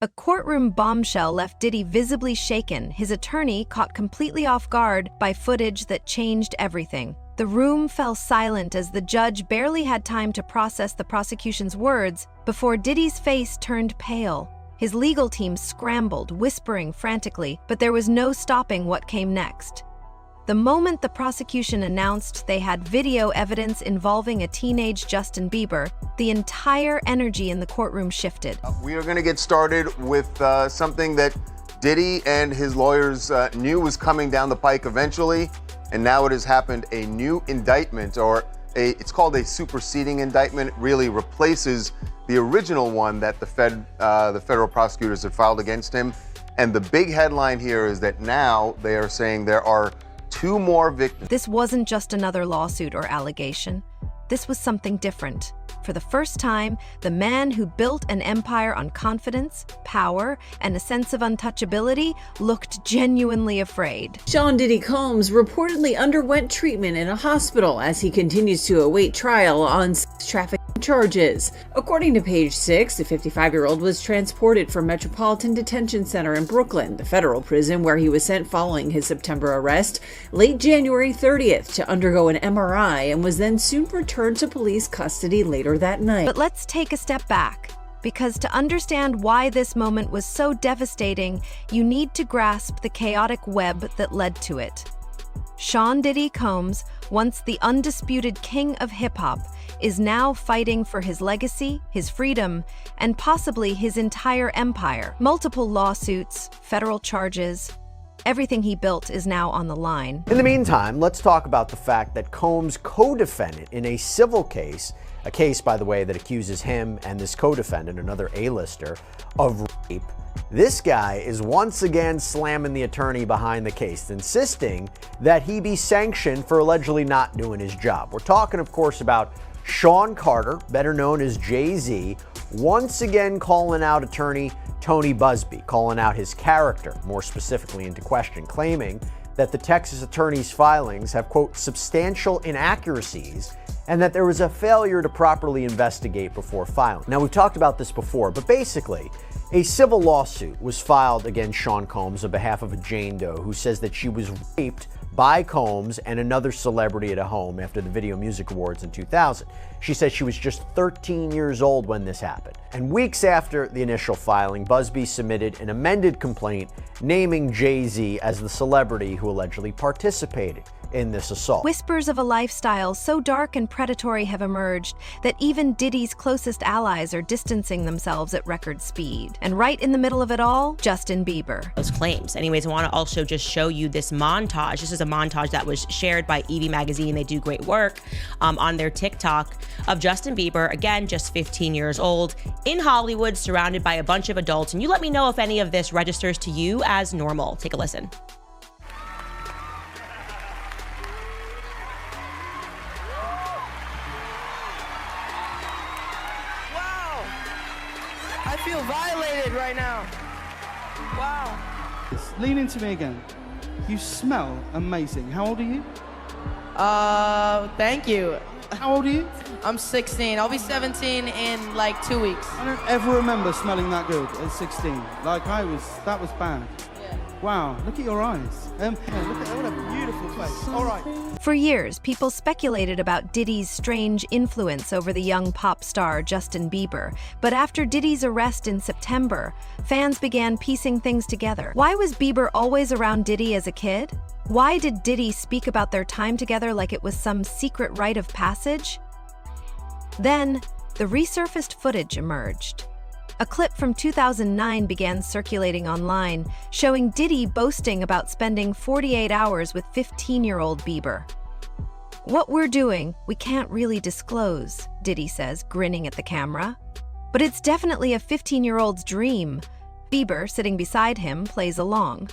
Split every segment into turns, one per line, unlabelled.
A courtroom bombshell left Diddy visibly shaken, his attorney caught completely off guard by footage that changed everything. The room fell silent as the judge barely had time to process the prosecution's words before Diddy's face turned pale. His legal team scrambled, whispering frantically, but there was no stopping what came next. The moment the prosecution announced they had video evidence involving a teenage Justin Bieber, the entire energy in the courtroom shifted.
We are going to get started with something that Diddy and his lawyers knew was coming down the pike eventually, and now it has happened. A new indictment, it's called a superseding indictment. It really replaces the original one that the federal prosecutors had filed against him. And the big headline here is that now they are saying there are 2 more victims.
This wasn't just another lawsuit or allegation. This was something different. For the first time, the man who built an empire on confidence, power, and a sense of untouchability looked genuinely afraid.
Sean Diddy Combs reportedly underwent treatment in a hospital as he continues to await trial on trafficking charges. According to Page 6, the 55-year-old was transported from Metropolitan Detention Center in Brooklyn, the federal prison where he was sent following his September arrest, late January 30th to undergo an MRI and was then soon returned to police custody later that night.
But let's take a step back, because to understand why this moment was so devastating, you need to grasp the chaotic web that led to it. Sean Diddy Combs, once the undisputed king of hip-hop, is now fighting for his legacy, his freedom, and possibly his entire empire. Multiple lawsuits, federal charges, everything he built is now on the line.
In the meantime, let's talk about the fact that Combs' co-defendant in a civil case, a case, by the way, that accuses him and this co-defendant, another A-lister, of rape. This guy is once again slamming the attorney behind the case, insisting that he be sanctioned for allegedly not doing his job. We're talking, of course, about Sean Carter, better known as Jay-Z, once again calling out attorney Tony Busby, calling out his character, more specifically into question, claiming that the Texas attorney's filings have, quote, substantial inaccuracies and that there was a failure to properly investigate before filing. Now, we've talked about this before, but basically, a civil lawsuit was filed against Sean Combs on behalf of a Jane Doe who says that she was raped by Combs and another celebrity at a home after the Video Music Awards in 2000. She says she was just 13 years old when this happened. And weeks after the initial filing, Busby submitted an amended complaint naming Jay-Z as the celebrity who allegedly participated in this assault.
Whispers of a lifestyle so dark and predatory have emerged that even Diddy's closest allies are distancing themselves at record speed. And right in the middle of it all, Justin Bieber.
Those claims. Anyways, I want to also just show you this montage. This is a montage that was shared by Evie Magazine. They do great work on their TikTok of Justin Bieber, again, just 15 years old, in Hollywood, surrounded by a bunch of adults. And you let me know if any of this registers to you as normal. Take a listen.
I feel violated right now. Wow.
Lean into me again. You smell amazing. How old are you?
Thank you.
How old are you?
I'm 16. I'll be 17 in like 2 weeks.
I don't ever remember smelling that good at 16. Like that was bad.
Yeah.
Wow, look at your eyes. Yeah, look at what a beautiful place. All right.
For years, people speculated about Diddy's strange influence over the young pop star Justin Bieber. But after Diddy's arrest in September, fans began piecing things together. Why was Bieber always around Diddy as a kid? Why did Diddy speak about their time together like it was some secret rite of passage? Then, the resurfaced footage emerged. A clip from 2009 began circulating online, showing Diddy boasting about spending 48 hours with 15-year-old Bieber. "What we're doing, we can't really disclose," Diddy says, grinning at the camera. "But it's definitely a 15-year-old's dream." Bieber, sitting beside him, plays along.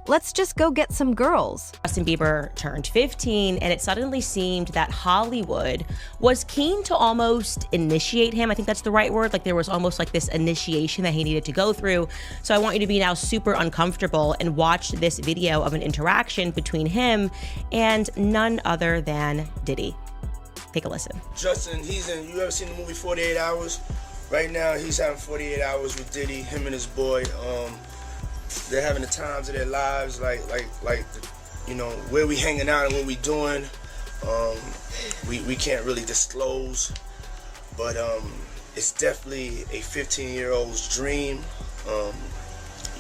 "Let's just go get some girls."
Justin Bieber turned 15, and it suddenly seemed that Hollywood was keen to almost initiate him. I think that's the right word. Like there was almost like this initiation that he needed to go through. So I want you to be now super uncomfortable and watch this video of an interaction between him and none other than Diddy. Take a listen.
Justin, you ever seen the movie 48 Hours?
Right now, he's having 48 hours with Diddy, him and his boy. They're having the times of their lives, you know, where we hanging out and what we doing. We can't really disclose, but it's definitely a 15-year-old's dream.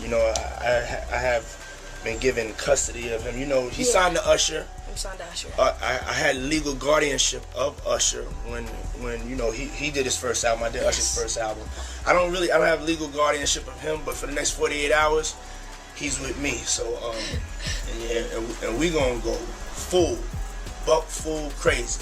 You know, I have been given custody of him. You know, he signed to Usher.
I'm signed to Usher.
I had legal guardianship of Usher when you know he did his first album. I did Usher's first album. I don't have legal guardianship of him, but for the next 48 hours, he's with me. So and we gonna go full crazy.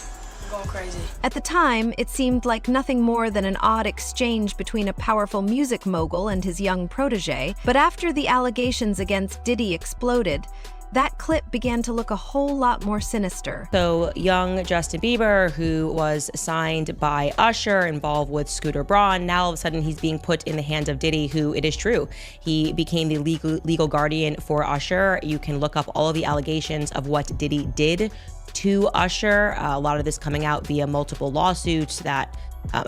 Going crazy.
At the time, it seemed like nothing more than an odd exchange between a powerful music mogul and his young protege, but after the allegations against Diddy exploded, that clip began to look a whole lot more sinister.
So young Justin Bieber, who was signed by Usher, involved with Scooter Braun, now all of a sudden he's being put in the hands of Diddy, who, it is true, he became the legal guardian for Usher. You can look up all of the allegations of what Diddy did to Usher. A lot of this coming out via multiple lawsuits that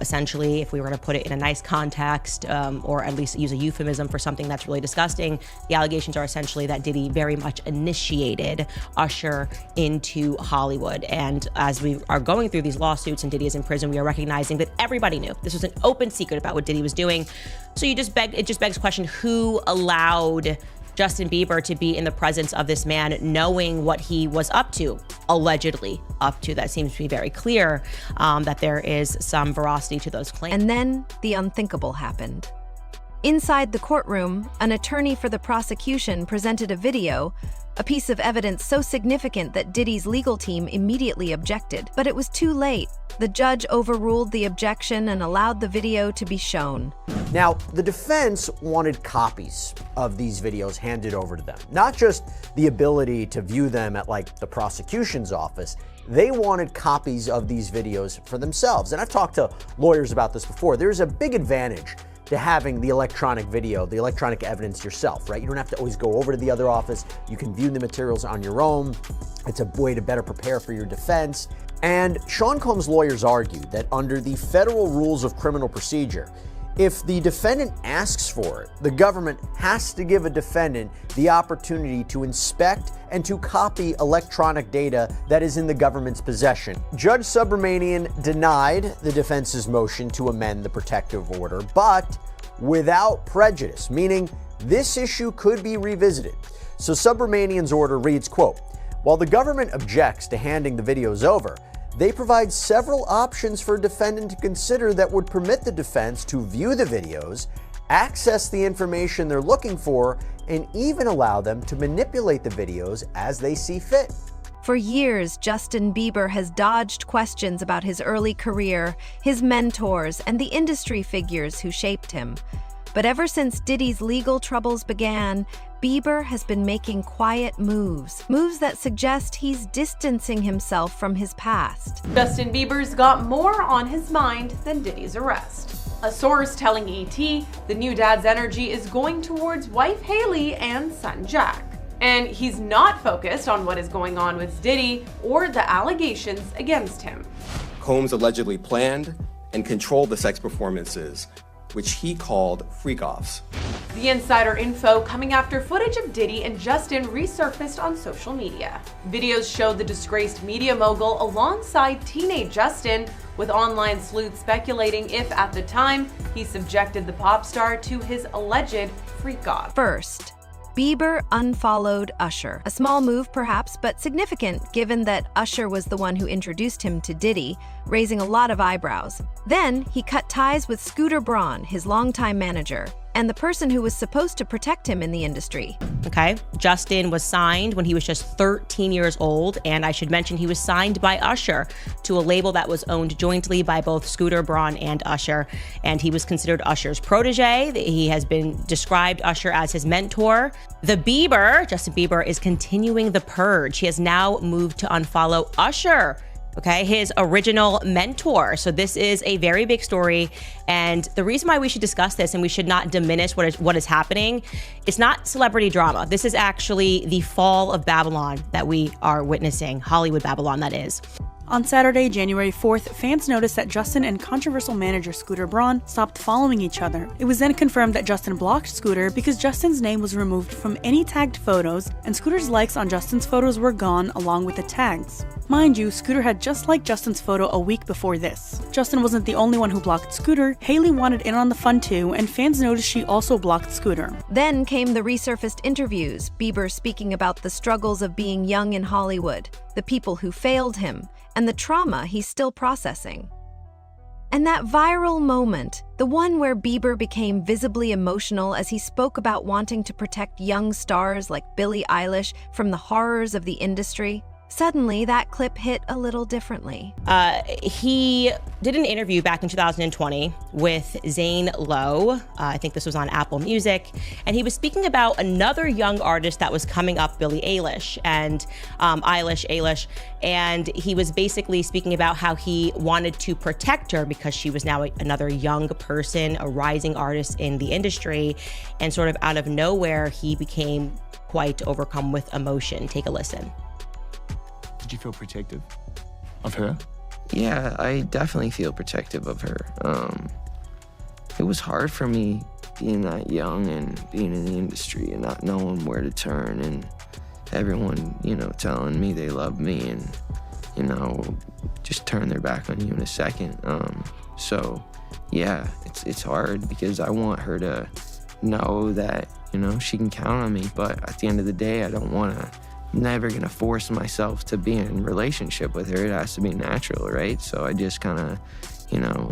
essentially, if we were to put it in a nice context, or at least use a euphemism for something that's really disgusting, the allegations are essentially that Diddy very much initiated Usher into Hollywood. And as we are going through these lawsuits and Diddy is in prison, we are recognizing that everybody knew. This was an open secret about what Diddy was doing. So it just begs the question, who allowed Justin Bieber to be in the presence of this man, knowing what he was up to, allegedly up to? That seems to be very clear, that there is some veracity to those claims.
And then the unthinkable happened. Inside the courtroom, an attorney for the prosecution presented a video, a piece of evidence so significant that Diddy's legal team immediately objected. But it was too late. The judge overruled the objection and allowed the video to be shown.
Now, the defense wanted copies of these videos handed over to them. Not just the ability to view them at the prosecution's office. They wanted copies of these videos for themselves. And I've talked to lawyers about this before. There's a big advantage to having the electronic video, the electronic evidence yourself, right? You don't have to always go over to the other office. You can view the materials on your own. It's a way to better prepare for your defense. And Sean Combs' lawyers argued that under the federal rules of criminal procedure, if the defendant asks for it, the government has to give a defendant the opportunity to inspect and to copy electronic data that is in the government's possession. Judge Subramanian denied the defense's motion to amend the protective order, but without prejudice, meaning this issue could be revisited. So Subramanian's order reads, quote, "While the government objects to handing the videos over, they provide several options for a defendant to consider that would permit the defense to view the videos, access the information they're looking for, and even allow them to manipulate the videos as they see fit."
For years, Justin Bieber has dodged questions about his early career, his mentors, and the industry figures who shaped him. But ever since Diddy's legal troubles began, Bieber has been making quiet moves that suggest he's distancing himself from his past.
Justin Bieber's got more on his mind than Diddy's arrest. A source telling ET the new dad's energy is going towards wife Haley and son Jack. And he's not focused on what is going on with Diddy or the allegations against him.
Combs allegedly planned and controlled the sex performances, which he called freak-offs.
The insider info coming after footage of Diddy and Justin resurfaced on social media. Videos showed the disgraced media mogul alongside teenage Justin, with online sleuths speculating if, at the time, he subjected the pop star to his alleged freak-off.
First, Bieber unfollowed Usher. A small move perhaps, but significant given that Usher was the one who introduced him to Diddy, raising a lot of eyebrows. Then he cut ties with Scooter Braun, his longtime manager, and the person who was supposed to protect him in the industry.
Okay, Justin was signed when he was just 13 years old, and I should mention he was signed by Usher to a label that was owned jointly by both Scooter Braun and Usher, and he was considered Usher's protege. He has been described Usher as his mentor. Justin Bieber, is continuing the purge. He has now moved to unfollow Usher, okay, his original mentor. So this is a very big story. And the reason why we should discuss this and we should not diminish what is happening, it's not celebrity drama. This is actually the fall of Babylon that we are witnessing, Hollywood Babylon, that is.
On Saturday, January 4th, fans noticed that Justin and controversial manager Scooter Braun stopped following each other. It was then confirmed that Justin blocked Scooter because Justin's name was removed from any tagged photos, and Scooter's likes on Justin's photos were gone along with the tags. Mind you, Scooter had just liked Justin's photo a week before this. Justin wasn't the only one who blocked Scooter. Haley wanted in on the fun too, and fans noticed she also blocked Scooter.
Then came the resurfaced interviews, Bieber speaking about the struggles of being young in Hollywood, the people who failed him, and the trauma he's still processing. And that viral moment, the one where Bieber became visibly emotional as he spoke about wanting to protect young stars like Billie Eilish from the horrors of the industry, suddenly that clip hit a little differently.
He did an interview back in 2020 with Zane Lowe. I think this was on Apple Music. And he was speaking about another young artist that was coming up, Billie Eilish, and Eilish. And he was basically speaking about how he wanted to protect her because she was now another young person, a rising artist in the industry. And sort of out of nowhere, he became quite overcome with emotion. Take a listen.
Did you feel protective of her?
Yeah, I definitely feel protective of her. It was hard for me being that young and being in the industry and not knowing where to turn, and everyone, telling me they love me and, just turn their back on you in a second. So yeah, it's hard because I want her to know that, she can count on me, but at the end of the day, I'm never gonna force myself to be in a relationship with her. It has to be natural, right? So I just kind of,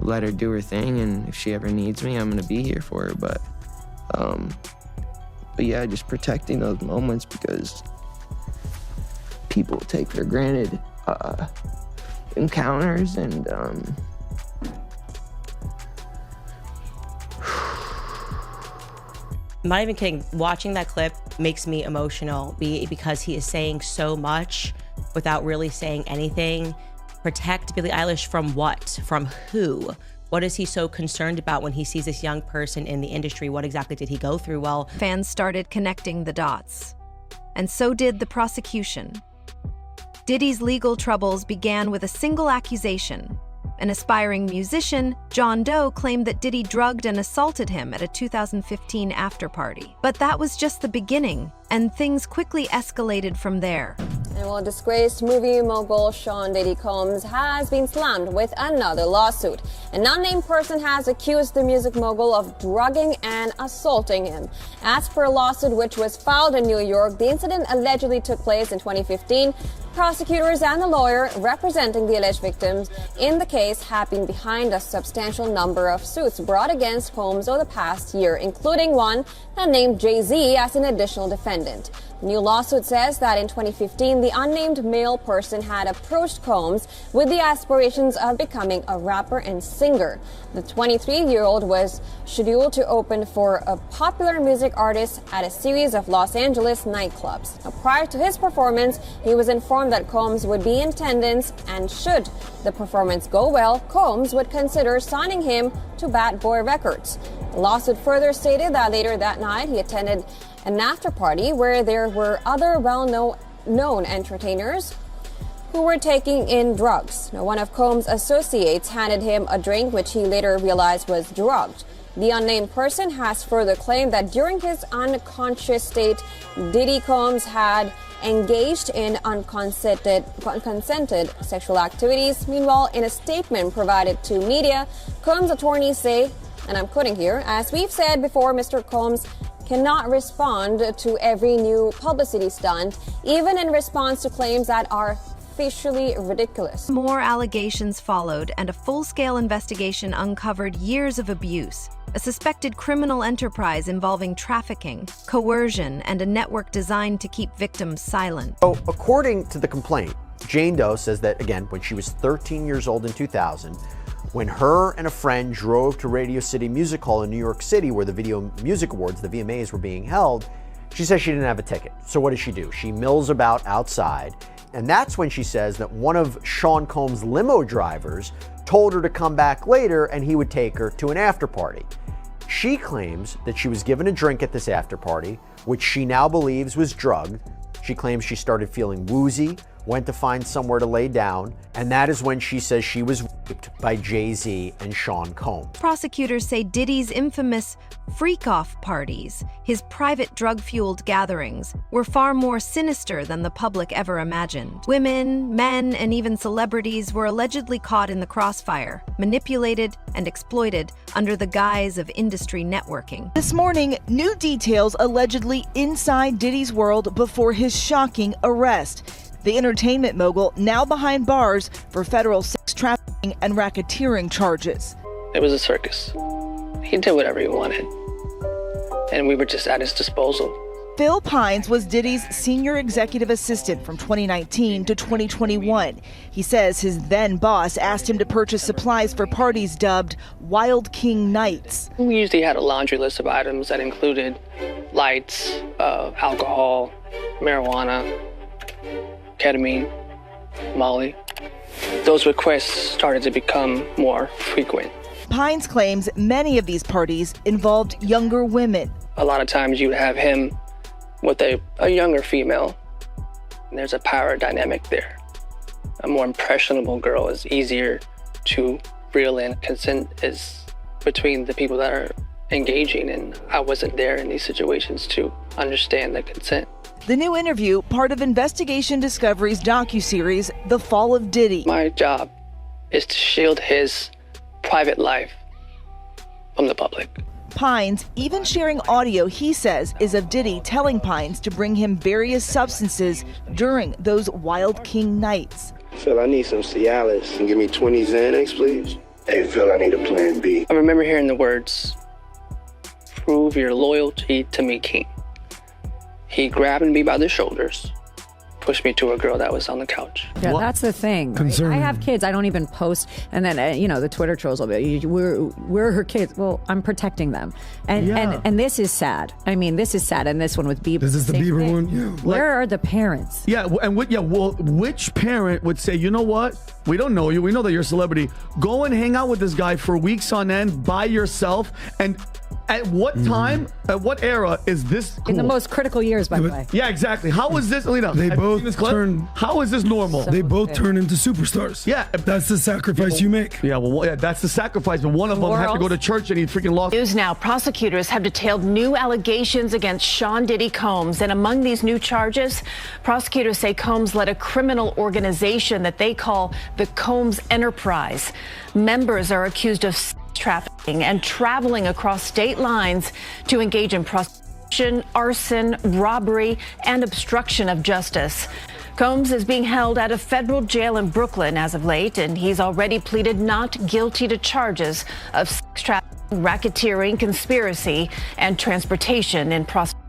let her do her thing, and if she ever needs me, I'm gonna be here for her. But yeah, just protecting those moments because people take for granted encounters, and
I'm not even kidding. Watching that clip makes me emotional because he is saying so much without really saying anything. Protect Billie Eilish from what? From who? What is he so concerned about when he sees this young person in the industry? What exactly did he go through? Well,
fans started connecting the dots. And so did the prosecution. Diddy's legal troubles began with a single accusation. An aspiring musician, John Doe, claimed that Diddy drugged and assaulted him at a 2015 after-party. But that was just the beginning, and things quickly escalated from there.
And while disgraced movie mogul Sean Diddy Combs has been slammed with another lawsuit. An unnamed person has accused the music mogul of drugging and assaulting him. As per a lawsuit which was filed in New York, the incident allegedly took place in 2015. Prosecutors and the lawyer representing the alleged victims in the case have been behind a substantial number of suits brought against Combs over the past year, including one that named Jay-Z as an additional defendant. The new lawsuit says that in 2015, the unnamed male person had approached Combs with the aspirations of becoming a rapper and singer. The 23-year-old was scheduled to open for a popular music artist at a series of Los Angeles nightclubs. Now, prior to his performance, he was informed that Combs would be in attendance, and should the performance go well, Combs would consider signing him to Bad Boy Records. The lawsuit further stated that later that night he attended an after-party where there were other well-known entertainers who were taking in drugs. Now, one of Combs' associates handed him a drink which he later realized was drugged. The unnamed person has further claimed that during his unconscious state, Diddy Combs had engaged in unconsented sexual activities. Meanwhile, in a statement provided to media, Combs' attorneys say, and I'm quoting here, "As we've said before, Mr. Combs cannot respond to every new publicity stunt, even in response to claims that are facially ridiculous."
More allegations followed, and a full-scale investigation uncovered years of abuse, a suspected criminal enterprise involving trafficking, coercion, and a network designed to keep victims silent.
So, according to the complaint, Jane Doe says that, again, when she was 13 years old in 2000, when her and a friend drove to Radio City Music Hall in New York City, where the Video Music Awards, the VMAs, were being held, she says she didn't have a ticket. So what does she do? She mills about outside, and that's when she says that one of Sean Combs' limo drivers told her to come back later and he would take her to an after party. She claims that she was given a drink at this after party, which she now believes was drugged. She claims she started feeling woozy, went to find somewhere to lay down, and that is when she says she was raped by Jay-Z and Sean Combs.
Prosecutors say Diddy's infamous freak-off parties, his private drug-fueled gatherings, were far more sinister than the public ever imagined. Women, men, and even celebrities were allegedly caught in the crossfire, manipulated and exploited under the guise of industry networking.
This morning, new details allegedly inside Diddy's world before his shocking arrest. The entertainment mogul now behind bars for federal sex trafficking and racketeering charges.
It was a circus. He did whatever he wanted, and we were just at his disposal.
Phil Pines was Diddy's senior executive assistant from 2019 to 2021. He says his then boss asked him to purchase supplies for parties dubbed Wild King Nights.
We usually had a laundry list of items that included lights, alcohol, marijuana, ketamine, Molly. Those requests started to become more frequent.
Pines claims many of these parties involved younger women.
A lot of times you would have him with a younger female, and there's a power dynamic there. A more impressionable girl is easier to reel in. Consent is between the people that are engaging, and I wasn't there in these situations to understand the consent.
The new interview, part of Investigation Discovery's docuseries, The Fall of Diddy.
My job is to shield his private life from the public.
Pines even sharing audio he says is of Diddy telling Pines to bring him various substances during those Wild King nights.
Phil, I need some Cialis. Can you give me 20 Xanax, please? Hey, Phil, I need a plan B.
I remember hearing the words, "Prove your loyalty to me, King." He grabbed me by the shoulders, pushed me to a girl that was on the couch.
Yeah, that's the thing. Right? I have kids. I don't even post. And then, the Twitter trolls will be, we're her kids. Well, I'm protecting them. And this is sad. I mean, this is sad. And this one with Bieber.
This is the Bieber
thing.
one? Yeah.
Where are the parents?
Yeah, and which parent would say, you know what? We don't know you. We know that you're a celebrity. Go and hang out with this guy for weeks on end by yourself. And at what time, at what era is this cool?
In the most critical years, by the way.
Yeah, exactly. How is this, Alina? They both turn. How is this normal?
So
they
both
turn into superstars. Yeah, that's the sacrifice you make. Yeah, that's the sacrifice. But one of them had to go to church and he freaking lost.
News now. Prosecutors have detailed new allegations against Sean Diddy Combs, and among these new charges, prosecutors say Combs led a criminal organization that they call the Combs Enterprise. Members are accused of trafficking and traveling across state lines to engage in prostitution, arson, robbery, and obstruction of justice. Combs is being held at a federal jail in Brooklyn as of late, and he's already pleaded not guilty to charges of sex trafficking, racketeering, conspiracy, and transportation in prostitution.